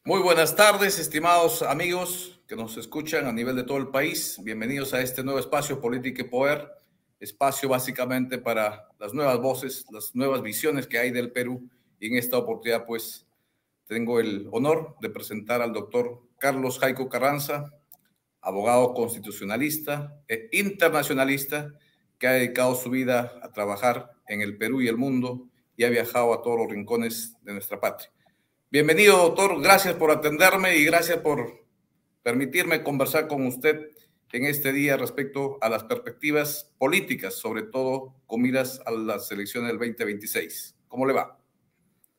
Muy buenas tardes, estimados amigos que nos escuchan a nivel de todo el país. Bienvenidos a este nuevo espacio Política y Poder, espacio básicamente para las nuevas voces, las nuevas visiones que hay del Perú. Y en esta oportunidad, pues, tengo el honor de presentar al doctor Carlos Jaico Carranza, abogado constitucionalista e internacionalista que ha dedicado su vida a trabajar en el Perú y el mundo y ha viajado a todos los rincones de nuestra patria. Bienvenido, doctor. Gracias por atenderme y gracias por permitirme conversar con usted en este día respecto a las perspectivas políticas, sobre todo con miras a las elecciones del 2026. ¿Cómo le va?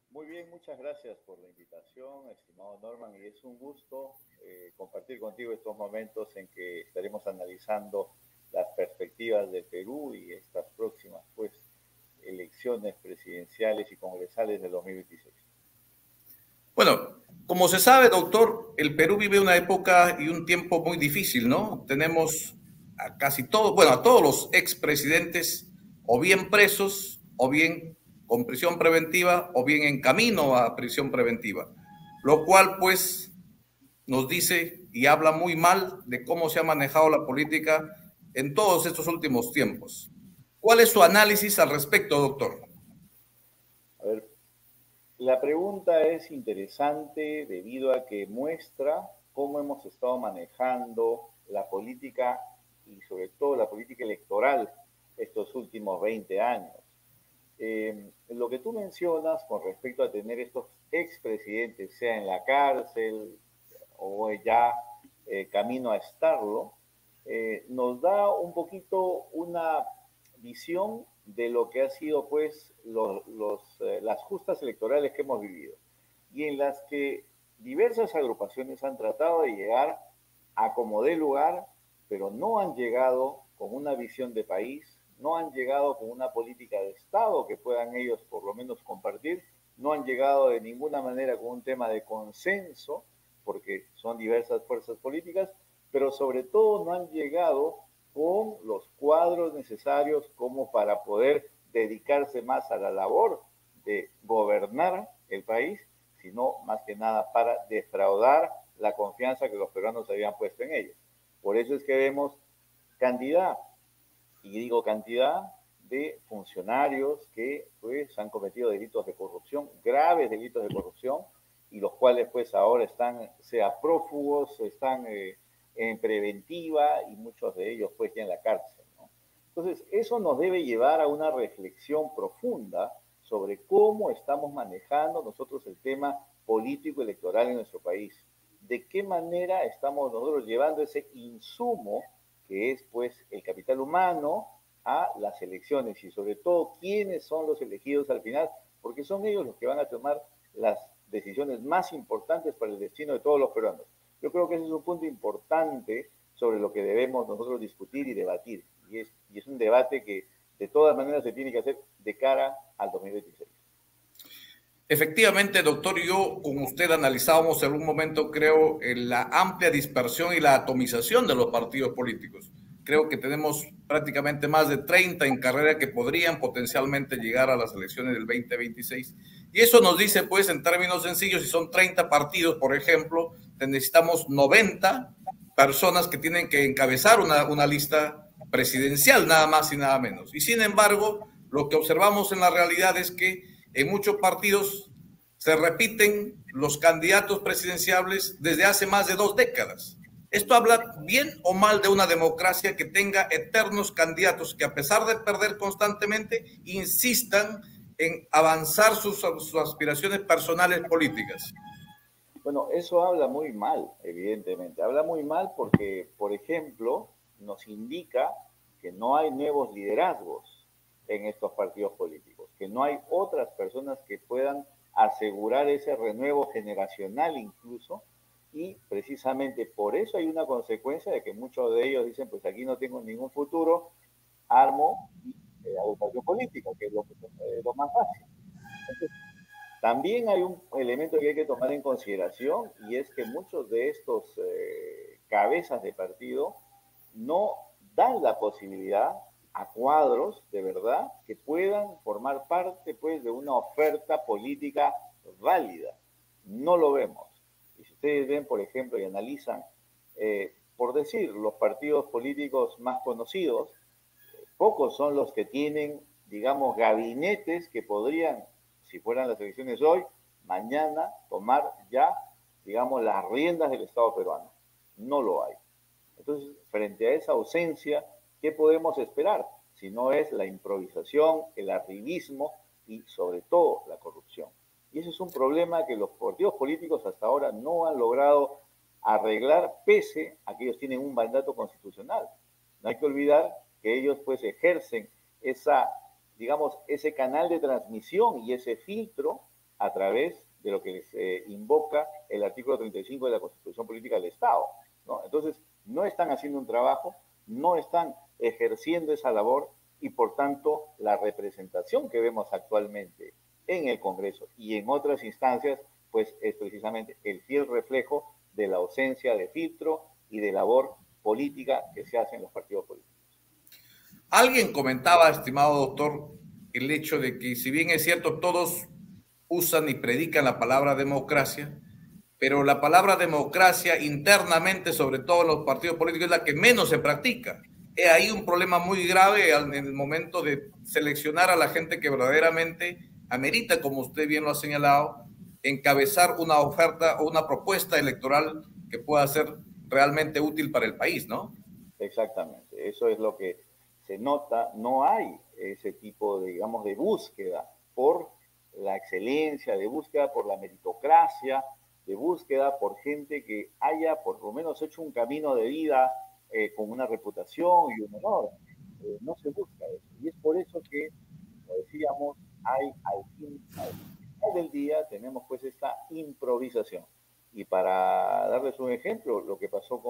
Muy bien, muchas gracias por la invitación, estimado Norman, y es un gusto compartir contigo estos momentos en que estaremos analizando las perspectivas de Perú y estas próximas, pues, elecciones presidenciales y congresales del 2026. Bueno, como se sabe, doctor, el Perú vive una época y un tiempo muy difícil, ¿no? Tenemos a casi todos, bueno, a todos los expresidentes o bien presos, o bien con prisión preventiva, o bien en camino a prisión preventiva, lo cual pues nos dice y habla muy mal de cómo se ha manejado la política en todos estos últimos tiempos. ¿Cuál es su análisis al respecto, doctor? A ver, la pregunta es interesante debido a que muestra cómo hemos estado manejando la política y sobre todo la política electoral estos últimos 20 años. Lo que tú mencionas con respecto a tener estos expresidentes, sea en la cárcel o ya camino a estarlo, nos da un poquito una visión de lo que ha sido pues las justas electorales que hemos vivido y en las que diversas agrupaciones han tratado de llegar a como dé lugar, pero no han llegado con una visión de país, no han llegado con una política de Estado que puedan ellos por lo menos compartir, no han llegado de ninguna manera con un tema de consenso, porque son diversas fuerzas políticas, pero sobre todo no han llegado con los cuadros necesarios como para poder dedicarse más a la labor de gobernar el país, sino más que nada para defraudar la confianza que los peruanos habían puesto en ellos. Por eso es que vemos cantidad, y digo cantidad, de funcionarios que pues han cometido delitos de corrupción, graves delitos de corrupción, y los cuales pues ahora están, sea prófugos, están en preventiva y muchos de ellos pues ya en la cárcel, ¿no? Entonces, eso nos debe llevar a una reflexión profunda sobre cómo estamos manejando nosotros el tema político electoral en nuestro país. De qué manera estamos nosotros llevando ese insumo que es pues el capital humano a las elecciones y sobre todo quiénes son los elegidos al final, porque son ellos los que van a tomar las decisiones más importantes para el destino de todos los peruanos. Yo creo que ese es un punto importante sobre lo que debemos nosotros discutir y debatir. Y es un debate que de todas maneras se tiene que hacer de cara al 2026. Efectivamente, doctor, yo con usted analizábamos en un momento, creo, en la amplia dispersión y la atomización de los partidos políticos. Creo que tenemos prácticamente más de 30 en carrera que podrían potencialmente llegar a las elecciones del 2026. Y eso nos dice, pues, en términos sencillos, si son 30 partidos, por ejemplo, necesitamos 90 personas que tienen que encabezar una lista presidencial, nada más y nada menos. Y sin embargo, lo que observamos en la realidad es que en muchos partidos se repiten los candidatos presidenciables desde hace más de 2 décadas. Esto habla bien o mal de una democracia que tenga eternos candidatos que, a pesar de perder constantemente, insistan en avanzar sus aspiraciones personales políticas. Bueno, eso habla muy mal, evidentemente. Habla muy mal porque, por ejemplo, nos indica que no hay nuevos liderazgos en estos partidos políticos, que no hay otras personas que puedan asegurar ese renuevo generacional incluso, y precisamente por eso hay una consecuencia de que muchos de ellos dicen, pues aquí no tengo ningún futuro, armo agrupación política, que es lo más fácil. Entonces, también hay un elemento que hay que tomar en consideración y es que muchos de estos cabezas de partido no dan la posibilidad a cuadros de verdad que puedan formar parte pues de una oferta política válida. No lo vemos. Y si ustedes ven, por ejemplo, y analizan, por decir, los partidos políticos más conocidos, pocos son los que tienen, digamos, gabinetes que podrían, si fueran las elecciones hoy, mañana tomar ya, digamos, las riendas del Estado peruano. No lo hay. Entonces, frente a esa ausencia, ¿qué podemos esperar? Si no es la improvisación, el arribismo y sobre todo la corrupción. Y ese es un problema que los partidos políticos hasta ahora no han logrado arreglar, pese a que ellos tienen un mandato constitucional. No hay que olvidar que ellos pues ejercen esa, digamos, ese canal de transmisión y ese filtro a través de lo que les invoca el artículo 35 de la Constitución Política del Estado, ¿no? Entonces, no están haciendo un trabajo, no están ejerciendo esa labor y por tanto la representación que vemos actualmente en el Congreso y en otras instancias, pues es precisamente el fiel reflejo de la ausencia de filtro y de labor política que se hace en los partidos políticos. Alguien comentaba, estimado doctor, el hecho de que si bien es cierto, todos usan y predican la palabra democracia, pero la palabra democracia internamente, sobre todo en los partidos políticos, es la que menos se practica. Hay un problema muy grave en el momento de seleccionar a la gente que verdaderamente amerita, como usted bien lo ha señalado, encabezar una oferta o una propuesta electoral que pueda ser realmente útil para el país, ¿no? Exactamente, eso es lo que se nota, no hay ese tipo de, digamos, de búsqueda por la excelencia, de búsqueda por la meritocracia, de búsqueda por gente que haya por lo menos hecho un camino de vida con una reputación y un honor. No se busca eso. Y es por eso que, como decíamos, hay al final del día tenemos pues esta improvisación. Y para darles un ejemplo, lo que pasó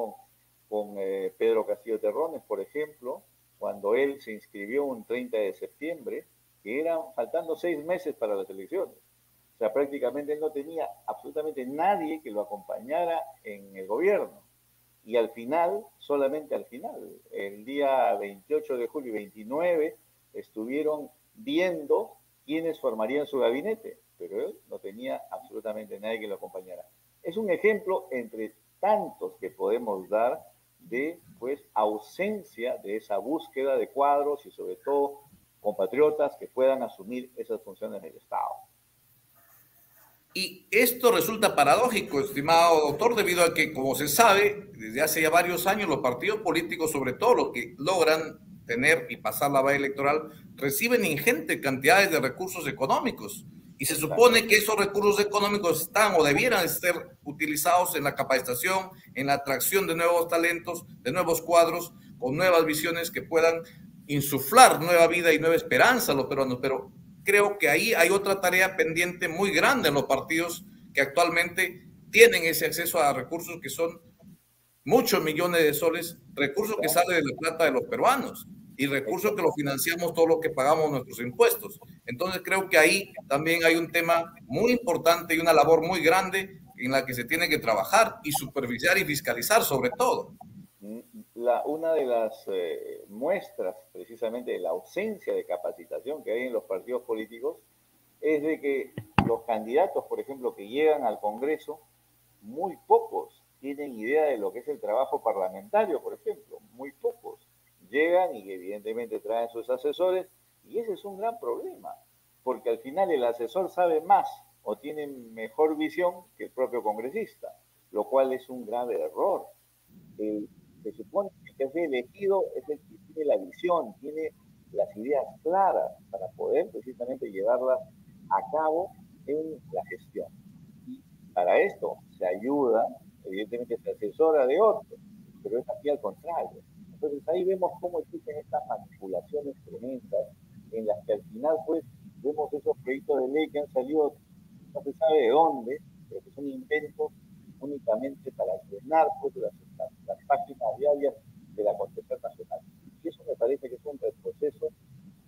con Pedro Castillo Terrones, por ejemplo, cuando él se inscribió un 30 de septiembre, que eran faltando 6 meses para las elecciones. O sea, prácticamente él no tenía absolutamente nadie que lo acompañara en el gobierno. Y al final, solamente al final, el día 28 de julio y 29, estuvieron viendo quiénes formarían su gabinete, pero él no tenía absolutamente nadie que lo acompañara. Es un ejemplo entre tantos que podemos dar de pues ausencia de esa búsqueda de cuadros y sobre todo compatriotas que puedan asumir esas funciones del Estado. Y esto resulta paradójico, estimado doctor, debido a que, como se sabe, desde hace ya varios años los partidos políticos, sobre todo los que logran tener y pasar la valla electoral, reciben ingentes cantidades de recursos económicos. Y se supone que esos recursos económicos están o debieran ser utilizados en la capacitación, en la atracción de nuevos talentos, de nuevos cuadros, con nuevas visiones que puedan insuflar nueva vida y nueva esperanza a los peruanos. Pero creo que ahí hay otra tarea pendiente muy grande en los partidos que actualmente tienen ese acceso a recursos que son muchos millones de soles, recursos que salen de la plata de los peruanos y recursos que lo financiamos todo lo que pagamos nuestros impuestos. Entonces creo que ahí también hay un tema muy importante y una labor muy grande en la que se tiene que trabajar y supervisar y fiscalizar sobre todo. Una de las muestras precisamente de la ausencia de capacitación que hay en los partidos políticos es de que los candidatos, por ejemplo, que llegan al Congreso, muy pocos tienen idea de lo que es el trabajo parlamentario, por ejemplo, muy pocos. Llegan y evidentemente traen sus asesores y ese es un gran problema, porque al final el asesor sabe más o tiene mejor visión que el propio congresista, lo cual es un grave error. Se supone que el que es elegido es el que tiene la visión, tiene las ideas claras para poder precisamente llevarlas a cabo en la gestión. Y para esto se ayuda, evidentemente se asesora de otros, pero es aquí al contrario. Entonces ahí vemos cómo existen estas manipulaciones tremendas en las que al final pues vemos esos proyectos de ley que han salido no se sabe de dónde, pero que son inventos únicamente para llenar pues, las páginas diarias de la Constitución Nacional. Y eso me parece que es un retroceso,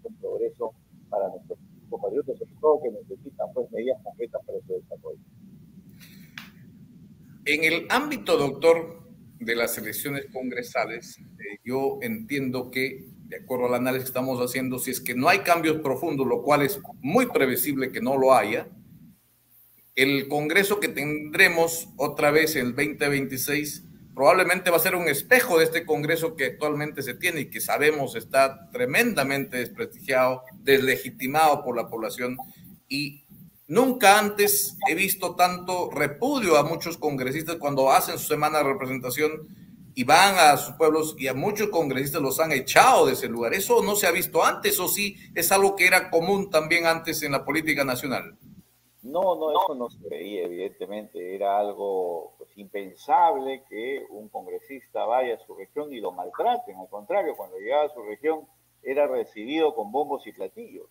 un progreso para nuestros compatriotas, sobre todo que necesitan pues, medidas concretas para su desarrollo. En el ámbito, doctor, de las elecciones congresales, yo entiendo que, de acuerdo al análisis que estamos haciendo, si es que no hay cambios profundos, lo cual es muy previsible que no lo haya, el Congreso que tendremos otra vez en el 2026 probablemente va a ser un espejo de este Congreso que actualmente se tiene y que sabemos está tremendamente desprestigiado, deslegitimado por la población, y nunca antes he visto tanto repudio a muchos congresistas cuando hacen su semana de representación y van a sus pueblos, y a muchos congresistas los han echado de ese lugar. Eso no se ha visto antes, o sí es algo que era común también antes en la política nacional. No, no, eso no se veía, evidentemente. Era algo pues, impensable que un congresista vaya a su región y lo maltraten. Al contrario, cuando llegaba a su región era recibido con bombos y platillos.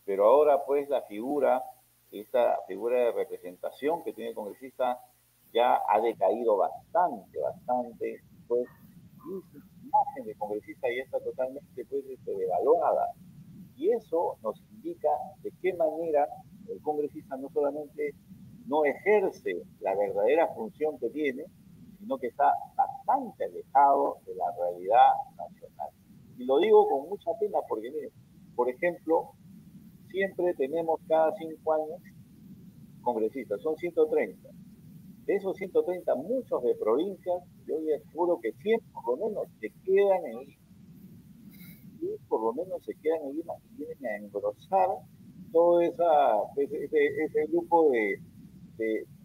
Pero ahora, pues, esta figura de representación que tiene el congresista ya ha decaído bastante, bastante. Pues, y su imagen de congresista ya está totalmente, pues, devaluada. Y eso nos indica de qué manera el congresista no solamente no ejerce la verdadera función que tiene, sino que está bastante alejado de la realidad nacional. Y lo digo con mucha pena porque, miren, por ejemplo, siempre tenemos cada 5 años congresistas, son 130. De esos 130, muchos de provincias, yo les juro que 100 por lo menos se quedan en Lima. Y por lo menos se quedan en Lima y vienen a engrosar todo ese grupo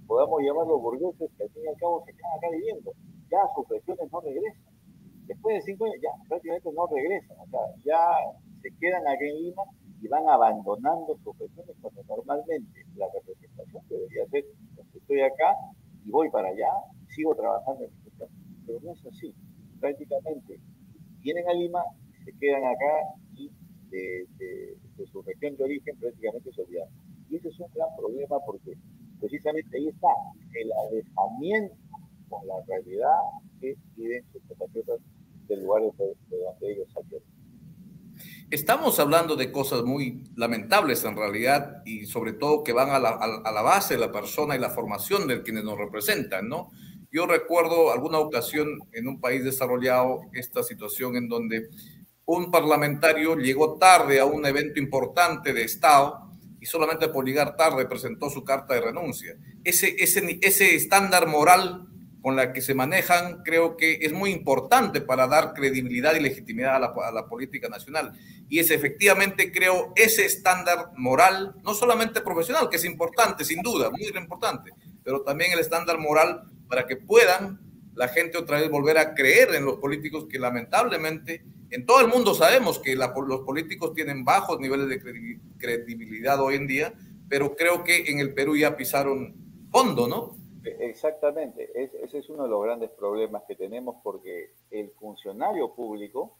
podamos llamarlo burgueses, que al fin y al cabo se quedan acá viviendo. Ya sus regiones no regresan. Después de 5 años ya prácticamente no regresan. O sea, ya se quedan aquí en Lima y van abandonando sus regiones cuando normalmente la representación debería ser, estoy acá y voy para allá, sigo trabajando en mi región. Pero no es así. Prácticamente vienen a Lima, se quedan acá y de su región de origen prácticamente se olvidan. Y ese es un gran problema porque precisamente ahí está el alejamiento con la realidad que viven sus compatriotas del lugar de donde ellos salieron. Estamos hablando de cosas muy lamentables en realidad, y sobre todo que van a la base de la persona y la formación de quienes nos representan, ¿no? Yo recuerdo alguna ocasión en un país desarrollado esta situación en donde un parlamentario llegó tarde a un evento importante de Estado y solamente por llegar tarde presentó su carta de renuncia. Ese estándar moral con la que se manejan creo que es muy importante para dar credibilidad y legitimidad a la política nacional. Y es efectivamente, creo, ese estándar moral, no solamente profesional, que es importante, sin duda, muy importante, pero también el estándar moral para que puedan la gente otra vez volver a creer en los políticos, que lamentablemente en todo el mundo sabemos que los políticos tienen bajos niveles de credibilidad hoy en día, pero creo que en el Perú ya pisaron fondo, ¿no? Exactamente, ese es uno de los grandes problemas que tenemos porque el funcionario público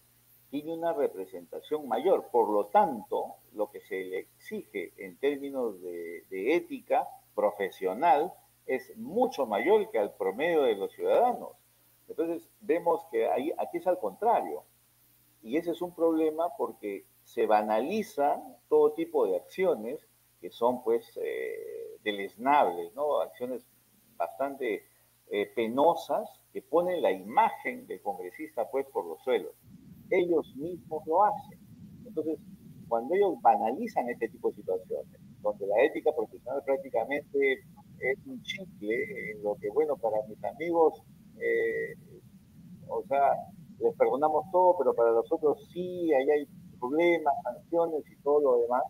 tiene una representación mayor, por lo tanto, lo que se le exige en términos de ética profesional es mucho mayor que al promedio de los ciudadanos. Entonces, vemos que aquí es al contrario, y ese es un problema porque se banaliza todo tipo de acciones que son pues deleznables, ¿no? Acciones bastante penosas que ponen la imagen del congresista pues por los suelos. Ellos mismos lo hacen. Entonces, cuando ellos banalizan este tipo de situaciones, donde la ética profesional prácticamente es un chicle, en lo que, bueno, para mis amigos, o sea, les perdonamos todo, pero para nosotros sí, ahí hay problemas, sanciones y todo lo demás,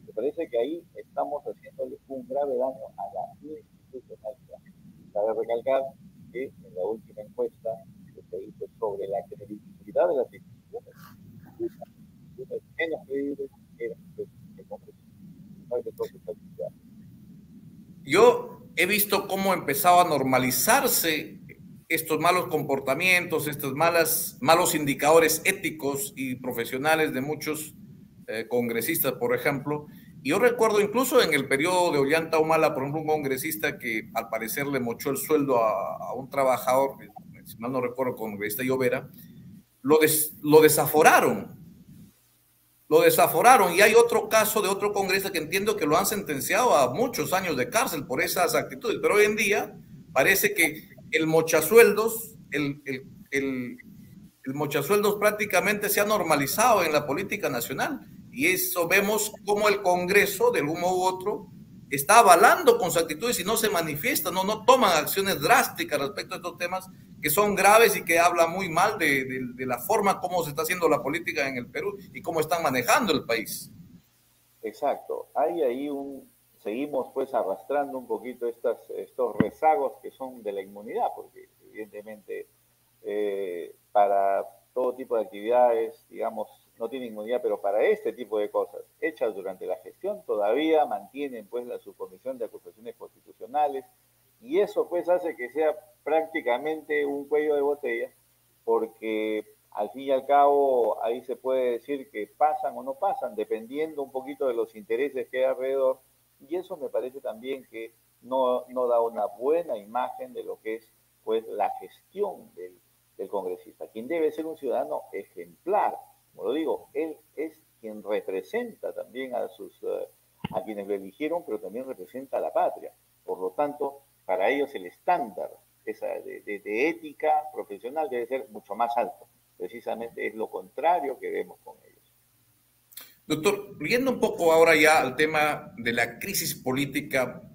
me parece que ahí estamos haciéndole un grave daño a la institucionalidad. Cabe recalcar que en la última encuesta que se hizo sobre la credibilidad de las instituciones, menos creíbles eran el Congreso. Yo he visto cómo empezaba a normalizarse estos malos comportamientos, estos malos indicadores éticos y profesionales de muchos congresistas, por ejemplo. Y yo recuerdo incluso en el periodo de Ollanta Humala, por ejemplo, un congresista que al parecer le mochó el sueldo a un trabajador, si mal no recuerdo, congresista Llovera, lo desaforaron. Lo desaforaron, y hay otro caso de otro congresista que entiendo que lo han sentenciado a muchos años de cárcel por esas actitudes, pero hoy en día parece que el mochasueldos, el mochasueldos prácticamente se ha normalizado en la política nacional, y eso vemos como el Congreso de algún modo u otro está avalando con su actitud y si no se manifiesta, no toman acciones drásticas respecto a estos temas que son graves y que habla muy mal de la forma como se está haciendo la política en el Perú y cómo están manejando el país. Exacto. Hay ahí seguimos pues arrastrando un poquito estos rezagos que son de la inmunidad, porque evidentemente para todo tipo de actividades, digamos, no tiene inmunidad, pero para este tipo de cosas hechas durante la gestión todavía mantienen pues la subcomisión de acusaciones constitucionales y eso pues hace que sea prácticamente un cuello de botella porque al fin y al cabo ahí se puede decir que pasan o no pasan dependiendo un poquito de los intereses que hay alrededor y eso me parece también que no da una buena imagen de lo que es pues la gestión del congresista, quien debe ser un ciudadano ejemplar. Como lo digo, él es quien representa también a quienes lo eligieron, pero también representa a la patria. Por lo tanto, para ellos el estándar de ética profesional debe ser mucho más alto. Precisamente es lo contrario que vemos con ellos. Doctor, yendo un poco ahora ya al tema de la crisis política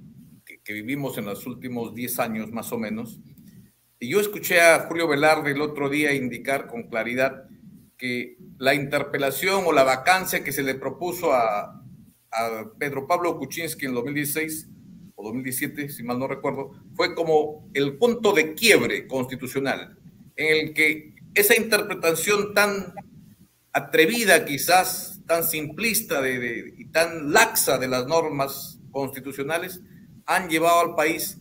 que vivimos en los últimos 10 años más o menos, y yo escuché a Julio Velarde el otro día indicar con claridad que la interpelación o la vacancia que se le propuso a Pedro Pablo Kuczynski en 2016 o 2017, si mal no recuerdo, fue como el punto de quiebre constitucional, en el que esa interpretación tan atrevida, quizás tan simplista y tan laxa de las normas constitucionales, han llevado al país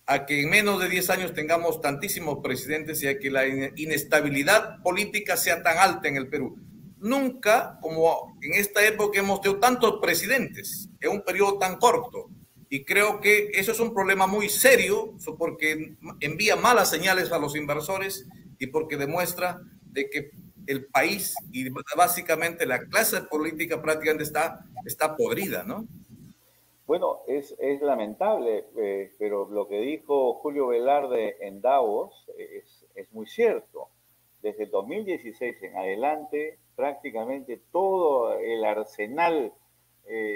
a que en menos de 10 años tengamos tantísimos presidentes y a que la inestabilidad política sea tan alta en el Perú. Nunca, como en esta época, hemos tenido tantos presidentes en un periodo tan corto. Y creo que eso es un problema muy serio porque envía malas señales a los inversores y porque demuestra de que el país y básicamente la clase política prácticamente está podrida, ¿no? Bueno, es lamentable, pero lo que dijo Julio Velarde en Davos es muy cierto. Desde el 2016 en adelante, prácticamente todo el arsenal,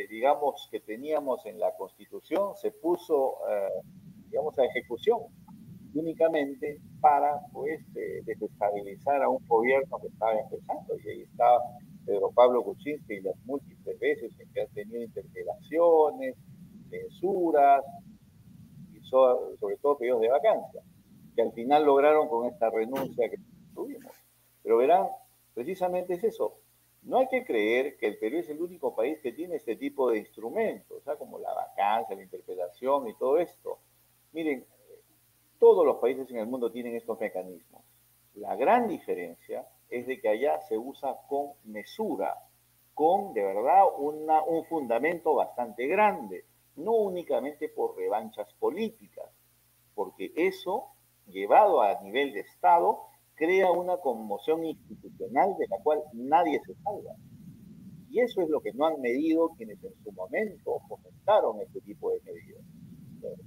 digamos, que teníamos en la Constitución se puso, digamos, a ejecución únicamente para, pues, desestabilizar a un gobierno que estaba empezando. Y ahí está Pedro Pablo Kuczynski y las múltiples veces en que ha tenido interpelaciones, censuras y sobre todo pedidos de vacancia, que al final lograron con esta renuncia que tuvimos. Pero verán, precisamente es eso. No hay que creer que el Perú es el único país que tiene este tipo de instrumentos, o sea, como la vacancia, la interpelación y todo esto. Miren, todos los países en el mundo tienen estos mecanismos. La gran diferencia es de que allá se usa con mesura, con de verdad un fundamento bastante grande, no únicamente por revanchas políticas, porque eso, llevado a nivel de Estado, crea una conmoción institucional de la cual nadie se salva. Y eso es lo que no han medido quienes en su momento fomentaron este tipo de medidas.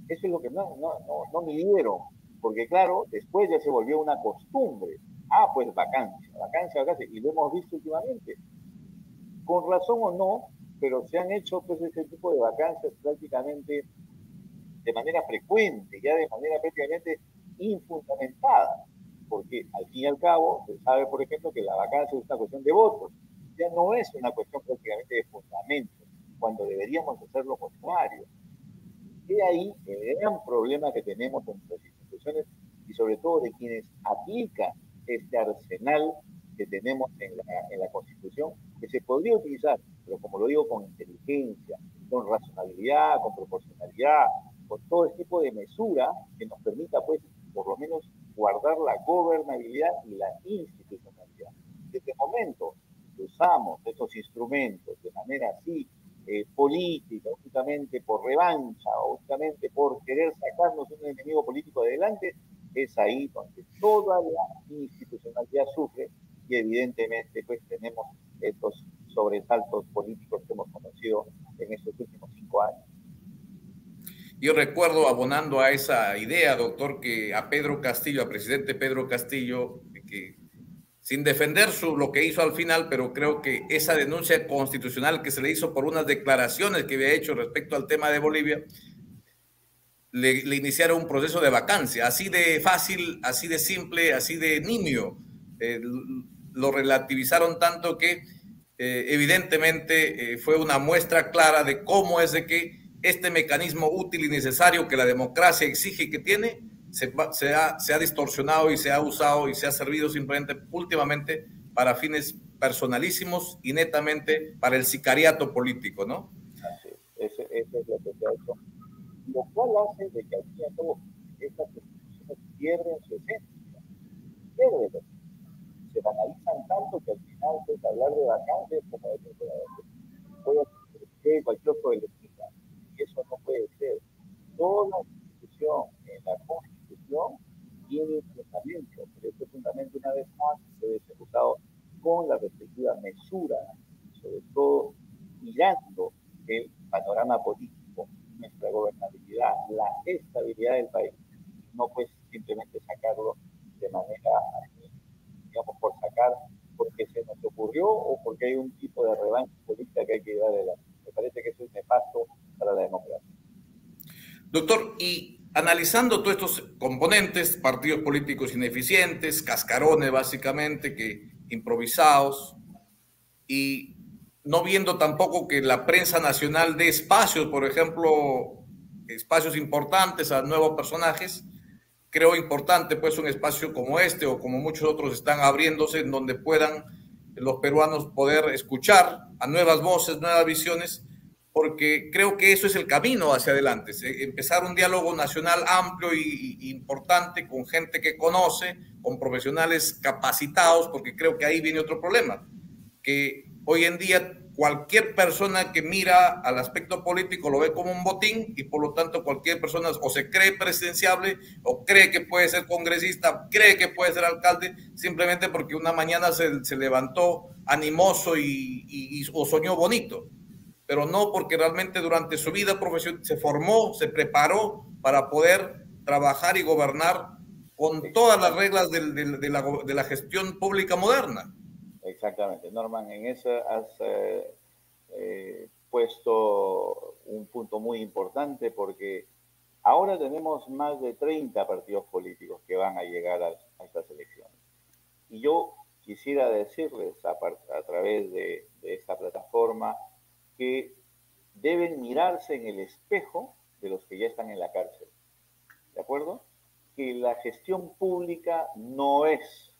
Eso es lo que no midieron, porque claro, después ya se volvió una costumbre. Ah, pues vacancia, vacancia, vacancia, y lo hemos visto últimamente. Con razón o no, pero se han hecho pues ese tipo de vacancias prácticamente de manera frecuente, ya de manera prácticamente infundamentada, porque al fin y al cabo se sabe, por ejemplo, que la vacancia es una cuestión de votos, ya no es una cuestión prácticamente de fundamento, cuando deberíamos hacer lo contrario. Y ahí el gran problema que tenemos en nuestras instituciones y sobre todo de quienes aplican este arsenal que tenemos en la Constitución, que se podría utilizar, pero como lo digo, con inteligencia, con racionalidad, con proporcionalidad, con todo este tipo de mesura que nos permita, pues, por lo menos guardar la gobernabilidad y la institucionalidad. Desde el momento que usamos estos instrumentos de manera así política, únicamente por revancha, o únicamente por querer sacarnos un enemigo político adelante, es ahí donde toda la institucionalidad sufre y evidentemente pues tenemos estos sobresaltos políticos que hemos conocido en estos últimos 5 años. Yo recuerdo, abonando a esa idea, doctor, que a Pedro Castillo, al presidente Pedro Castillo, que sin defender lo que hizo al final, pero creo que esa denuncia constitucional que se le hizo por unas declaraciones que había hecho respecto al tema de Bolivia, le iniciaron un proceso de vacancia, así de fácil, así de simple, así de nimio. Lo relativizaron tanto que evidentemente fue una muestra clara de cómo es de que este mecanismo útil y necesario que la democracia exige que tiene, se ha distorsionado y se ha usado y se ha servido simplemente últimamente para fines personalísimos y netamente para el sicariato político, ¿no? Así es, eso es lo que se ha hecho, lo cual hace de que al fin y al cabo estas instituciones pierden su esencia, pierden, se banalizan tanto que al final pues hablar de vacantes como de puede hacer cualquier problemita, y eso no puede ser. Toda institución en la Constitución tiene un fundamento, pero este fundamento una vez más debe ser usado con la respectiva mesura, sobre todo mirando el panorama político, nuestra gobernabilidad, la estabilidad del país, no pues simplemente sacarlo de manera, digamos, por sacar, porque se nos ocurrió o porque hay un tipo de revancha política que hay que llevar adelante. Me parece que eso es nefasto para la democracia. Doctor, y analizando todos estos componentes, partidos políticos ineficientes, cascarones básicamente, que improvisados, y no viendo tampoco que la prensa nacional dé espacios, por ejemplo, espacios importantes a nuevos personajes, creo importante pues un espacio como este o como muchos otros están abriéndose en donde puedan los peruanos poder escuchar a nuevas voces, nuevas visiones, porque creo que eso es el camino hacia adelante, empezar un diálogo nacional amplio y importante con gente que conoce, con profesionales capacitados, porque creo que ahí viene otro problema, que hoy en día cualquier persona que mira al aspecto político lo ve como un botín y por lo tanto cualquier persona o se cree presidenciable o cree que puede ser congresista, cree que puede ser alcalde, simplemente porque una mañana se levantó animoso o soñó bonito, pero no porque realmente durante su vida profesional se formó, se preparó para poder trabajar y gobernar con todas las reglas de la gestión pública moderna. Exactamente, Norman, en eso has puesto un punto muy importante porque ahora tenemos más de 30 partidos políticos que van a llegar a estas elecciones. Y yo quisiera decirles a través de esta plataforma que deben mirarse en el espejo de los que ya están en la cárcel. ¿De acuerdo? Que la gestión pública no es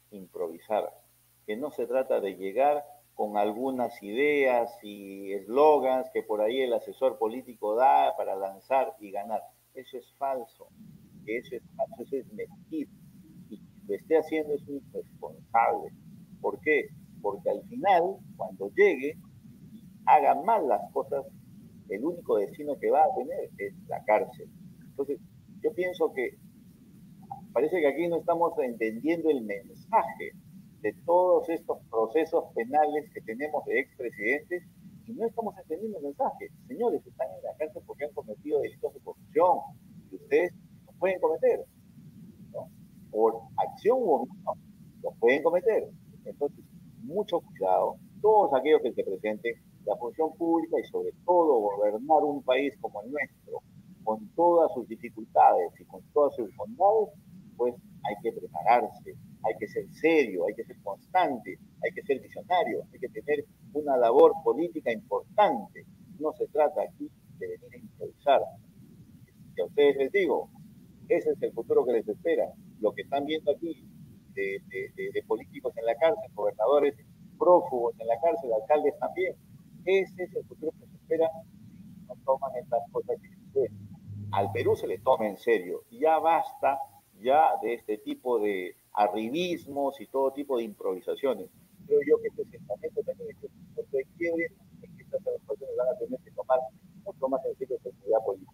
improvisar, que no se trata de llegar con algunas ideas y eslogans que por ahí el asesor político da para lanzar y ganar. Eso es falso, eso es mentira. Y quien lo esté haciendo es un irresponsable. ¿Por qué? Porque al final, cuando llegue, haga mal las cosas, el único destino que va a tener es la cárcel. Entonces, yo pienso que parece que aquí no estamos entendiendo el mensaje de todos estos procesos penales que tenemos de expresidentes y no estamos entendiendo el mensaje. Señores, están en la cárcel porque han cometido delitos de corrupción y ustedes lo pueden cometer, ¿no? Por acción u omisión, lo pueden cometer. Entonces, mucho cuidado, todos aquellos que se presenten, la función pública y sobre todo gobernar un país como el nuestro, con todas sus dificultades y con todas sus bondades, pues hay que prepararse, hay que ser serio, hay que ser constante, hay que ser visionario, hay que tener una labor política importante. No se trata aquí de venir a improvisar. Y a ustedes les digo, ese es el futuro que les espera. Lo que están viendo aquí de políticos en la cárcel, gobernadores prófugos en la cárcel, alcaldes también, ese es el futuro que se espera si no toman estas cosas que suceden. Al Perú se le toma en serio. Ya basta ya de este tipo de arribismos y todo tipo de improvisaciones. Creo yo que este asentamiento también es un punto de quiebre en que estas personas van a tener que tomar mucho más en serio su actividad política.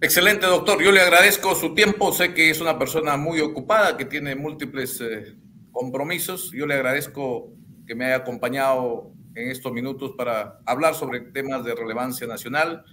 Excelente, doctor. Yo le agradezco su tiempo. Sé que es una persona muy ocupada, que tiene múltiples compromisos. Yo le agradezco que me haya acompañado en estos minutos para hablar sobre temas de relevancia nacional,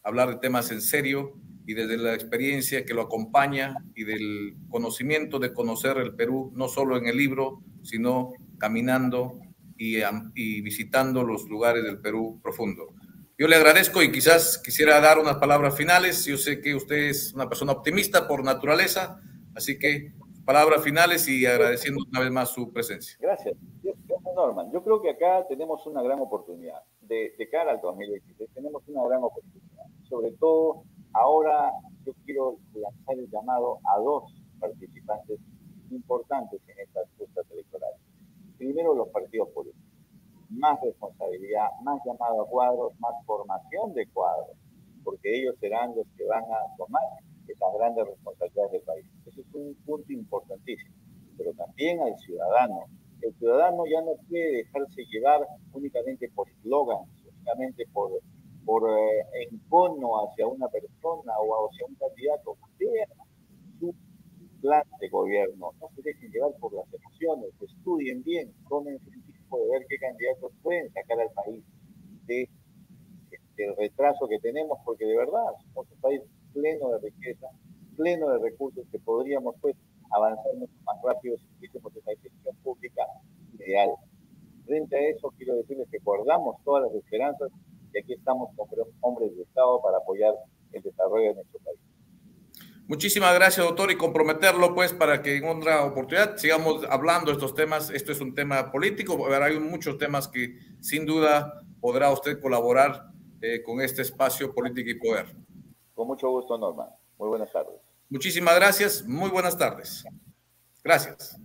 hablar de temas en serio y desde la experiencia que lo acompaña y del conocimiento de conocer el Perú, no solo en el libro, sino caminando y visitando los lugares del Perú profundo. Yo le agradezco y quizás quisiera dar unas palabras finales. Yo sé que usted es una persona optimista por naturaleza, así que palabras finales y agradeciendo una vez más su presencia. Gracias. Gracias, Norman. Yo creo que acá tenemos una gran oportunidad. De cara al 2023 tenemos una gran oportunidad. Sobre todo, ahora yo quiero lanzar el llamado a dos participantes importantes en estas justas electorales. Primero, los partidos políticos. Más responsabilidad, más llamado a cuadros, más formación de cuadros, porque ellos serán los que van a tomar esas grandes responsabilidades del país. Ese es un punto importantísimo. Pero también al ciudadano. El ciudadano ya no puede dejarse llevar únicamente por eslogans, únicamente por encono hacia una persona o hacia un candidato. Vean su plan de gobierno, no se dejen llevar por las emociones, estudien bien, tomen el tiempo de ver qué candidatos pueden sacar al país del retraso que tenemos, porque de verdad somos un país pleno de riqueza, pleno de recursos que podríamos pues avanzar mucho más rápido si tuviésemos una gestión pública ideal. Frente a eso, quiero decirles que guardamos todas las esperanzas y aquí estamos como hombres de Estado para apoyar el desarrollo de nuestro país. Muchísimas gracias, doctor, y comprometerlo, pues, para que en otra oportunidad sigamos hablando de estos temas. Esto es un tema político, pero hay muchos temas que, sin duda, podrá usted colaborar con este espacio Política y Poder. Con mucho gusto, Norman. Muy buenas tardes. Muchísimas gracias. Muy buenas tardes. Gracias.